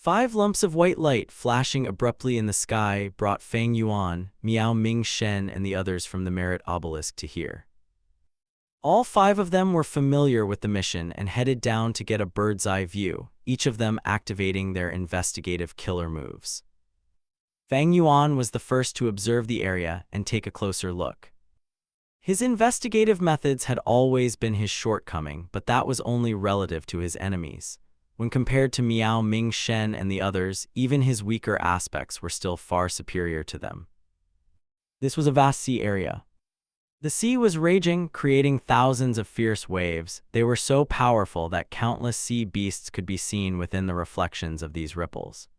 5 lumps of white light flashing abruptly in the sky brought Fang Yuan, Miao Ming Shen, and the others from the Merit Obelisk to here. All 5 of them were familiar with the mission and headed down to get a bird's-eye view, each of them activating their investigative killer moves. Fang Yuan was the first to observe the area and take a closer look. His investigative methods had always been his shortcoming, but that was only relative to his enemies. When compared to Miao Ming Shen and the others, even his weaker aspects were still far superior to them. This was a vast sea area. The sea was raging, creating thousands of fierce waves. They were so powerful that countless sea beasts could be seen within the reflections of these ripples.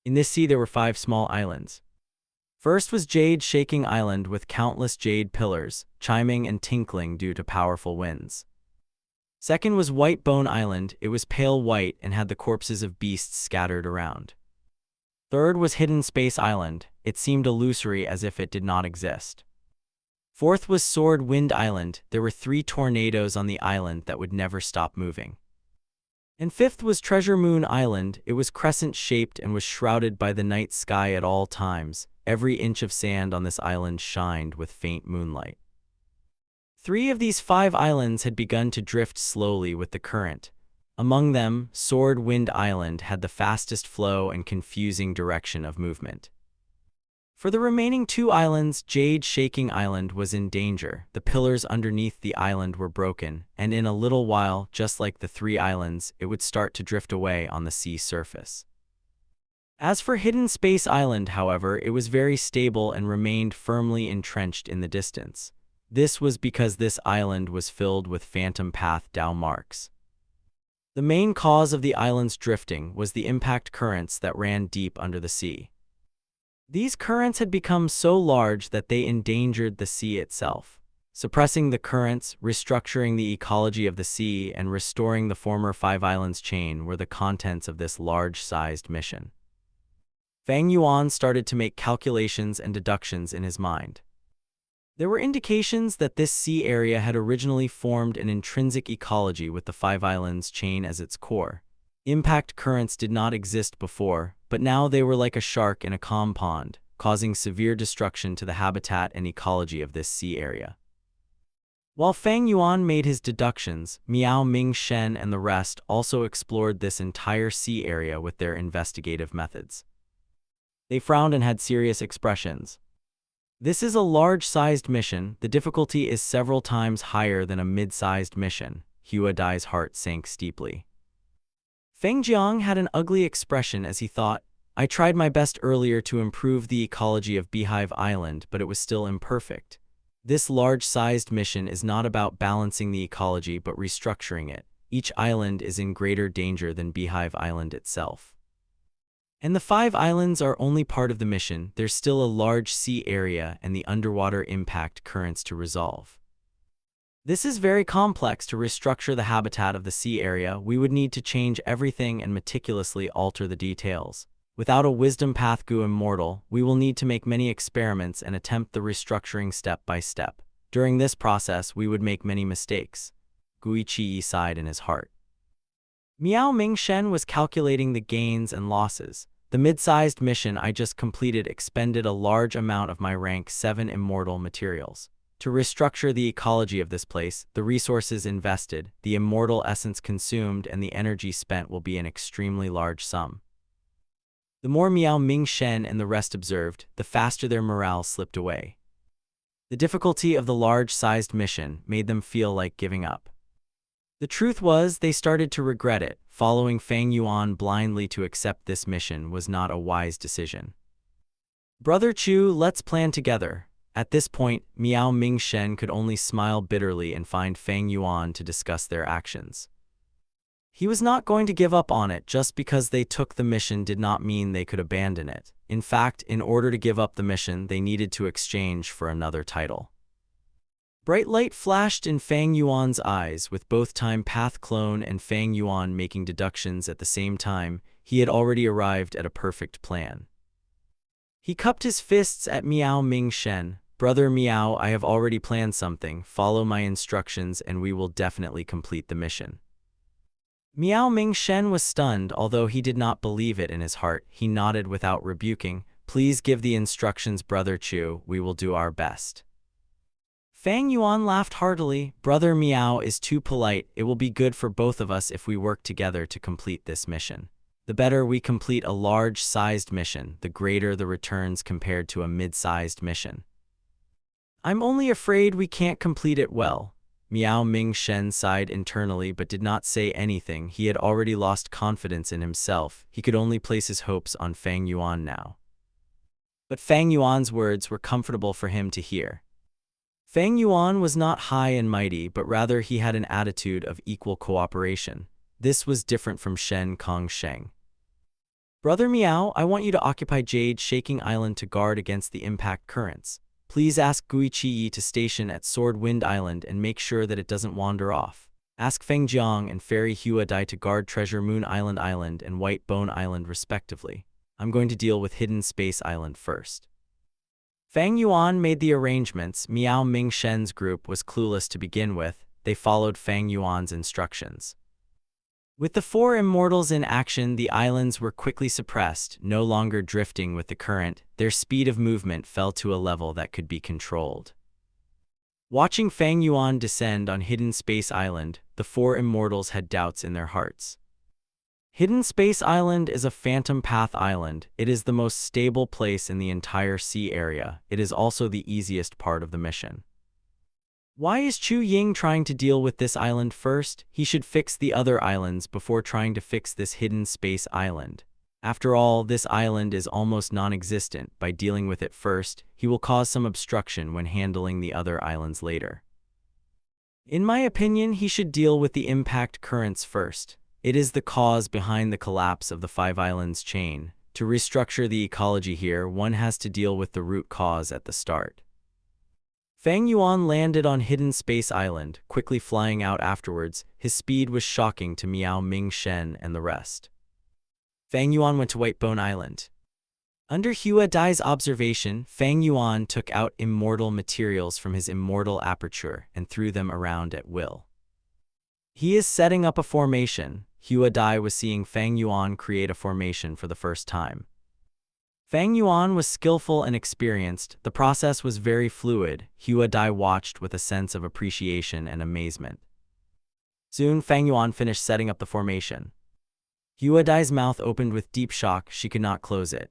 In this sea there were 5 small islands. First was Jade Shaking Island with countless jade pillars, chiming and tinkling due to powerful winds. Second was White Bone Island. It was pale white and had the corpses of beasts scattered around. Third was Hidden Space Island. It seemed illusory, as if it did not exist. Fourth was Sword Wind Island. There were 3 tornadoes on the island that would never stop moving. And fifth was Treasure Moon Island. It was crescent-shaped and was shrouded by the night sky at all times. Every inch of sand on this island shined with faint moonlight. 3 of these 5 islands had begun to drift slowly with the current. Among them, Sword Wind Island had the fastest flow and confusing direction of movement. For the remaining 2 islands, Jade Shaking Island was in danger. The pillars underneath the island were broken, and in a little while, just like the 3 islands, it would start to drift away on the sea surface. As for Hidden Space Island, however, it was very stable and remained firmly entrenched in the distance. This was because this island was filled with phantom path Dao marks. The main cause of the island's drifting was the impact currents that ran deep under the sea. These currents had become so large that they endangered the sea itself. Suppressing the currents, restructuring the ecology of the sea, and restoring the former 5 islands chain were the contents of this large-sized mission. Fang Yuan started to make calculations and deductions in his mind. There were indications that this sea area had originally formed an intrinsic ecology with the 5 islands chain as its core. Impact currents did not exist before, but now they were like a shark in a calm pond, causing severe destruction to the habitat and ecology of this sea area. While Fang Yuan made his deductions, Miao Ming Shen and the rest also explored this entire sea area with their investigative methods. They frowned and had serious expressions. This is a large-sized mission. The difficulty is several times higher than a mid-sized mission. Hua Dai's heart sank steeply. Feng Jiang had an ugly expression as he thought, I tried my best earlier to improve the ecology of Beehive Island, but it was still imperfect. This large-sized mission is not about balancing the ecology but restructuring it. Each island is in greater danger than Beehive Island itself. And the 5 islands are only part of the mission. There's still a large sea area and the underwater impact currents to resolve. This is very complex. To restructure the habitat of the sea area, we would need to change everything and meticulously alter the details. Without a wisdom path Gu immortal, we will need to make many experiments and attempt the restructuring step by step. During this process, we would make many mistakes. Gui Qi sighed in his heart. Miao Ming Shen was calculating the gains and losses. The mid-sized mission I just completed expended a large amount of my rank 7 immortal materials. To restructure the ecology of this place, the resources invested, the immortal essence consumed, and the energy spent will be an extremely large sum. The more Miao Ming Shen and the rest observed, the faster their morale slipped away. The difficulty of the large-sized mission made them feel like giving up. The truth was, they started to regret it. Following Fang Yuan blindly to accept this mission was not a wise decision. Brother Chu, let's plan together. At this point, Miao Ming Shen could only smile bitterly and find Fang Yuan to discuss their actions. He was not going to give up on it. Just because they took the mission did not mean they could abandon it. In fact, in order to give up the mission, they needed to exchange for another title. Bright light flashed in Fang Yuan's eyes. With both Time Path Clone and Fang Yuan making deductions at the same time, he had already arrived at a perfect plan. He cupped his fists at Miao Ming Shen. Brother Miao, I have already planned something. Follow my instructions and we will definitely complete the mission. Miao Ming Shen was stunned, although he did not believe it in his heart. He nodded without rebuking. Please give the instructions, Brother Chu. We will do our best. Fang Yuan laughed heartily. Brother Miao is too polite. It will be good for both of us if we work together to complete this mission. The better we complete a large-sized mission, the greater the returns compared to a mid-sized mission. I'm only afraid we can't complete it well. Miao Ming Shen sighed internally but did not say anything. He had already lost confidence in himself. He could only place his hopes on Fang Yuan now. But Fang Yuan's words were comfortable for him to hear. Fang Yuan was not high and mighty, but rather he had an attitude of equal cooperation. This was different from Shen Kongsheng. Brother Miao, I want you to occupy Jade Shaking Island to guard against the impact currents. Please ask Gui Qiyi to station at Sword Wind Island and make sure that it doesn't wander off. Ask Feng Jiang and Fairy Hua Dai to guard Treasure Moon Island and White Bone Island respectively. I'm going to deal with Hidden Space Island first. Fang Yuan made the arrangements. Miao Ming Shen's group was clueless to begin with. They followed Fang Yuan's instructions. With the four immortals in action, the islands were quickly suppressed, no longer drifting with the current. Their speed of movement fell to a level that could be controlled. Watching Fang Yuan descend on Hidden Space Island, the four immortals had doubts in their hearts. Hidden Space Island is a phantom path island. It is the most stable place in the entire sea area. It is also the easiest part of the mission. Why is Chu Ying trying to deal with this island first? He should fix the other islands before trying to fix this Hidden Space Island. After all, this island is almost non-existent. By dealing with it first, he will cause some obstruction when handling the other islands later. In my opinion, he should deal with the impact currents first. It is the cause behind the collapse of the Five Islands chain. To restructure the ecology here, one has to deal with the root cause at the start. Fang Yuan landed on Hidden Space Island, quickly flying out afterwards. His speed was shocking to Miao Ming Shen and the rest. Fang Yuan went to White Bone Island. Under Hua Dai's observation, Fang Yuan took out immortal materials from his immortal aperture and threw them around at will. He is setting up a formation. Hua Dai was seeing Fang Yuan create a formation for the first time. Fang Yuan was skillful and experienced. The process was very fluid. Hua Dai watched with a sense of appreciation and amazement. Soon, Fang Yuan finished setting up the formation. Hua Dai's mouth opened with deep shock. She could not close it.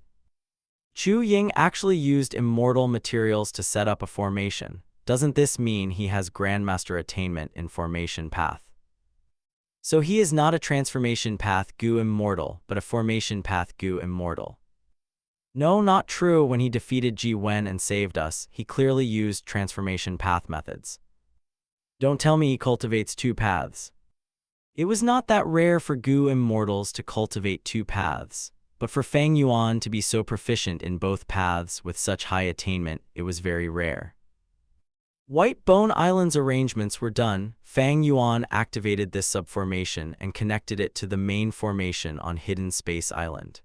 Chu Ying actually used immortal materials to set up a formation. Doesn't this mean he has Grandmaster attainment in formation path? So he is not a transformation path Gu immortal, but a formation path Gu immortal. No, not true. When he defeated Ji Wen and saved us, he clearly used transformation path methods. Don't tell me he cultivates two paths. It was not that rare for Gu immortals to cultivate two paths, but for Fang Yuan to be so proficient in both paths with such high attainment, it was very rare. White Bone Island's arrangements were done. Fang Yuan activated this subformation and connected it to the main formation on Hidden Space Island.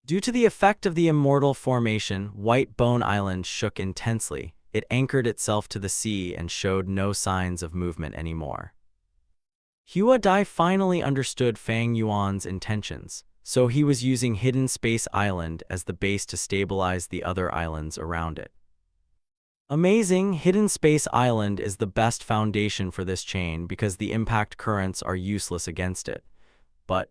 Due to the effect of the immortal formation, White Bone Island shook intensely. It anchored itself to the sea and showed no signs of movement anymore. Hua Dai finally understood Fang Yuan's intentions, so he was using Hidden Space Island as the base to stabilize the other islands around it. Amazing! Hidden Space Island is the best foundation for this chain because the impact currents are useless against it. But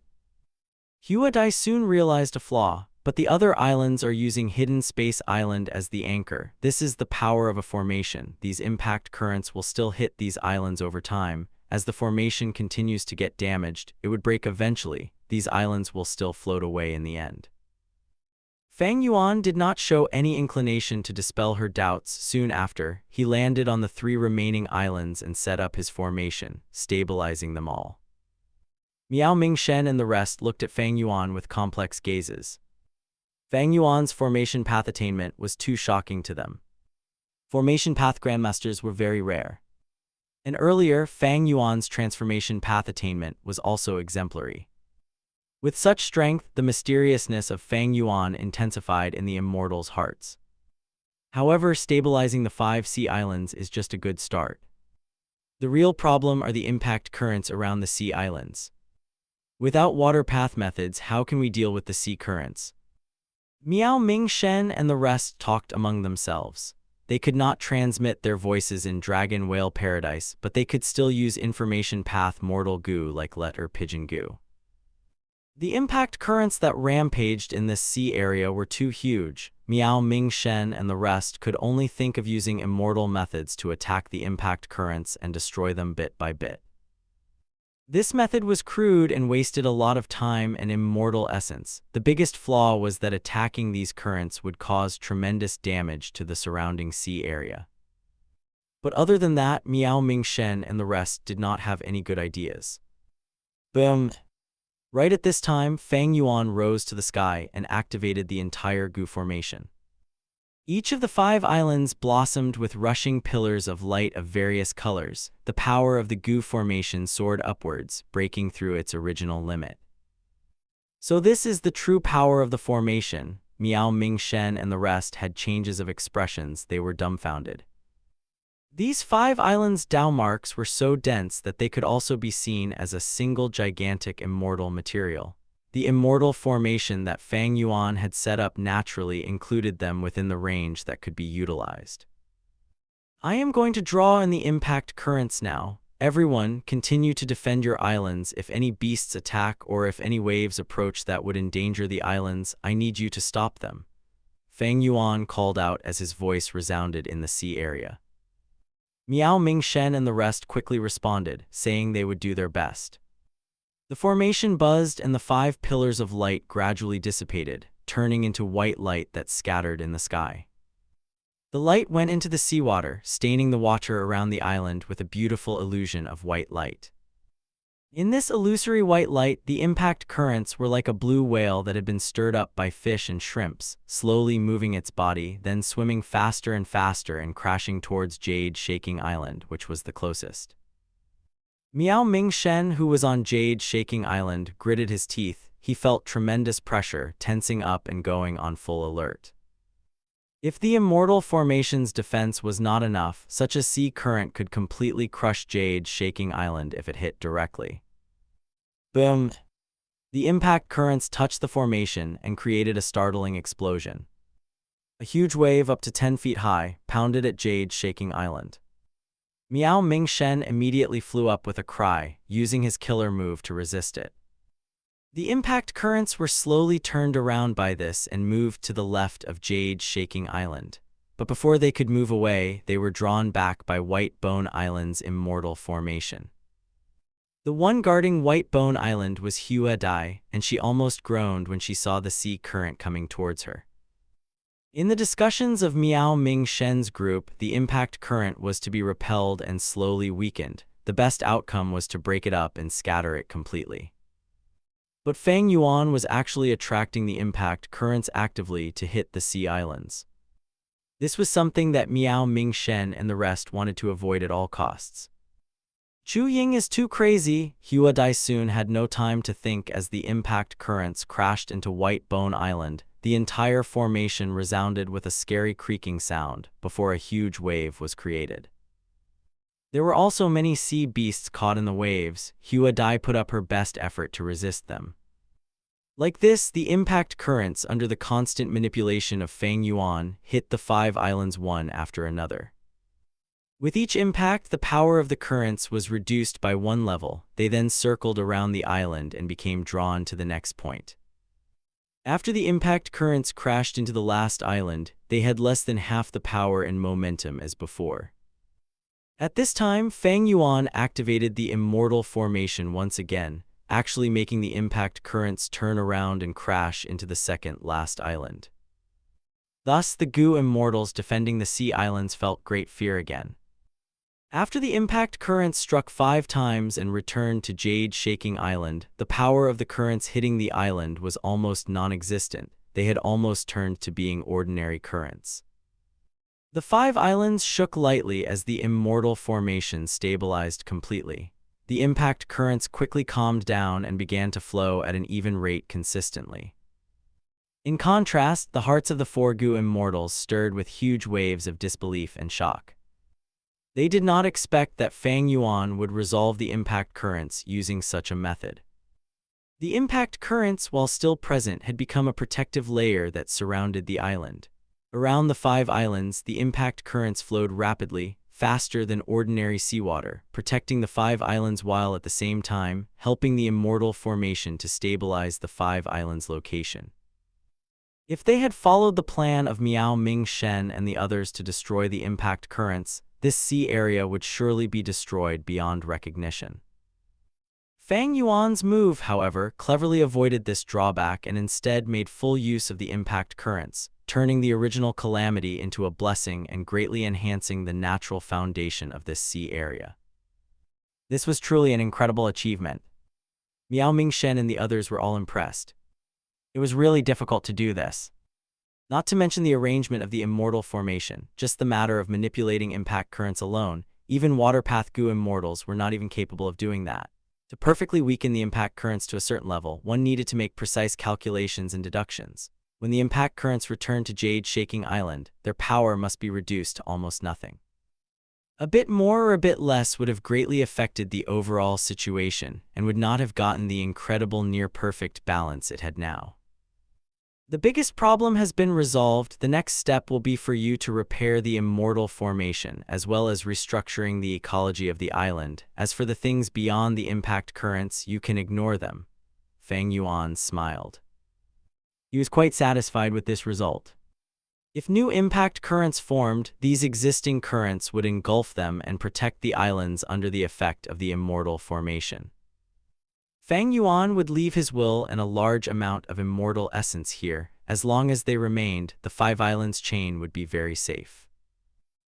Hua Dai soon realized a flaw. But the other islands are using Hidden Space Island as the anchor. This is the power of a formation. These impact currents will still hit these islands over time. As the formation continues to get damaged, it would break eventually. These islands will still float away in the end. Fang Yuan did not show any inclination to dispel her doubts. Soon after, he landed on the three remaining islands and set up his formation, stabilizing them all. Miao Ming Shen and the rest looked at Fang Yuan with complex gazes. Fang Yuan's formation path attainment was too shocking to them. Formation path grandmasters were very rare. And earlier, Fang Yuan's transformation path attainment was also exemplary. With such strength, the mysteriousness of Fang Yuan intensified in the immortals' hearts. However, stabilizing the 5 sea islands is just a good start. The real problem are the impact currents around the sea islands. Without water path methods, how can we deal with the sea currents? Miao Ming Shen and the rest talked among themselves. They could not transmit their voices in Dragon Whale Paradise, but they could still use information path mortal goo like let or pigeon goo. The impact currents that rampaged in this sea area were too huge. Miao Ming Shen and the rest could only think of using immortal methods to attack the impact currents and destroy them bit by bit. This method was crude and wasted a lot of time and immortal essence. The biggest flaw was that attacking these currents would cause tremendous damage to the surrounding sea area. But other than that, Miao Ming Shen and the rest did not have any good ideas. Boom! Right at this time, Fang Yuan rose to the sky and activated the entire Gu formation. Each of the 5 islands blossomed with rushing pillars of light of various colors. The power of the Gu formation soared upwards, breaking through its original limit. So this is the true power of the formation. Miao Ming Shen and the rest had changes of expressions. They were dumbfounded. These 5 islands' Dao marks were so dense that they could also be seen as a single gigantic immortal material. The immortal formation that Fang Yuan had set up naturally included them within the range that could be utilized. I am going to draw in the impact currents now. Everyone, continue to defend your islands. If any beasts attack or if any waves approach that would endanger the islands, I need you to stop them. Fang Yuan called out as his voice resounded in the sea area. Miao Ming Shen and the rest quickly responded, saying they would do their best. The formation buzzed and the 5 pillars of light gradually dissipated, turning into white light that scattered in the sky. The light went into the seawater, staining the water around the island with a beautiful illusion of white light. In this illusory white light, the impact currents were like a blue whale that had been stirred up by fish and shrimps, slowly moving its body, then swimming faster and faster and crashing towards Jade Shaking Island, which was the closest. Miao Ming Shen, who was on Jade Shaking Island, gritted his teeth. He felt tremendous pressure, tensing up and going on full alert. If the immortal formation's defense was not enough, such a sea current could completely crush Jade Shaking Island if it hit directly. Boom! The impact currents touched the formation and created a startling explosion. A huge wave up to 10 feet high pounded at Jade Shaking Island. Miao Ming Shen immediately flew up with a cry, using his killer move to resist it. The impact currents were slowly turned around by this and moved to the left of Jade Shaking Island. But before they could move away, they were drawn back by White Bone Island's immortal formation. The one guarding White Bone Island was Hua Dai, and she almost groaned when she saw the sea current coming towards her. In the discussions of Miao Ming Shen's group, the impact current was to be repelled and slowly weakened. The best outcome was to break it up and scatter it completely. But Fang Yuan was actually attracting the impact currents actively to hit the sea islands. This was something that Miao Ming Shen and the rest wanted to avoid at all costs. Chu Ying is too crazy. Hua Dai soon had no time to think as the impact currents crashed into White Bone Island. The entire formation resounded with a scary creaking sound before a huge wave was created. There were also many sea beasts caught in the waves. Hua Dai put up her best effort to resist them. Like this, the impact currents, under the constant manipulation of Fang Yuan, hit the 5 islands one after another. With each impact, the power of the currents was reduced by 1 level. They then circled around the island and became drawn to the next point. After the impact currents crashed into the last island, they had less than half the power and momentum as before. At this time, Fang Yuan activated the immortal formation once again, actually making the impact currents turn around and crash into the second last island. Thus, the Gu immortals defending the sea islands felt great fear again. After the impact currents struck 5 times and returned to Jade Shaking Island, the power of the currents hitting the island was almost non-existent. They had almost turned to being ordinary currents. The 5 islands shook lightly as the immortal formation stabilized completely. The impact currents quickly calmed down and began to flow at an even rate consistently. In contrast, the hearts of the 4 Gu immortals stirred with huge waves of disbelief and shock. They did not expect that Fang Yuan would resolve the impact currents using such a method. The impact currents, while still present, had become a protective layer that surrounded the island. Around the 5 islands, the impact currents flowed rapidly, faster than ordinary seawater, protecting the 5 islands while at the same time helping the immortal formation to stabilize the 5 islands' location. If they had followed the plan of Miao Ming Shen and the others to destroy the impact currents, this sea area would surely be destroyed beyond recognition. Fang Yuan's move, however, cleverly avoided this drawback and instead made full use of the impact currents, turning the original calamity into a blessing and greatly enhancing the natural foundation of this sea area. This was truly an incredible achievement. Miao Mingshen and the others were all impressed. It was really difficult to do this. Not to mention the arrangement of the immortal formation, just the matter of manipulating impact currents alone, even water-path goo immortals were not even capable of doing that. To perfectly weaken the impact currents to a certain level, one needed to make precise calculations and deductions. When the impact currents returned to Jade Shaking Island, their power must be reduced to almost nothing. A bit more or a bit less would have greatly affected the overall situation and would not have gotten the incredible near-perfect balance it had now. The biggest problem has been resolved. The next step will be for you to repair the immortal formation, as well as restructuring the ecology of the island. As for the things beyond the impact currents, you can ignore them. Fang Yuan smiled. He was quite satisfied with this result. If new impact currents formed, these existing currents would engulf them and protect the islands under the effect of the immortal formation. Fang Yuan would leave his will and a large amount of immortal essence here. As long as they remained, the 5 islands chain would be very safe.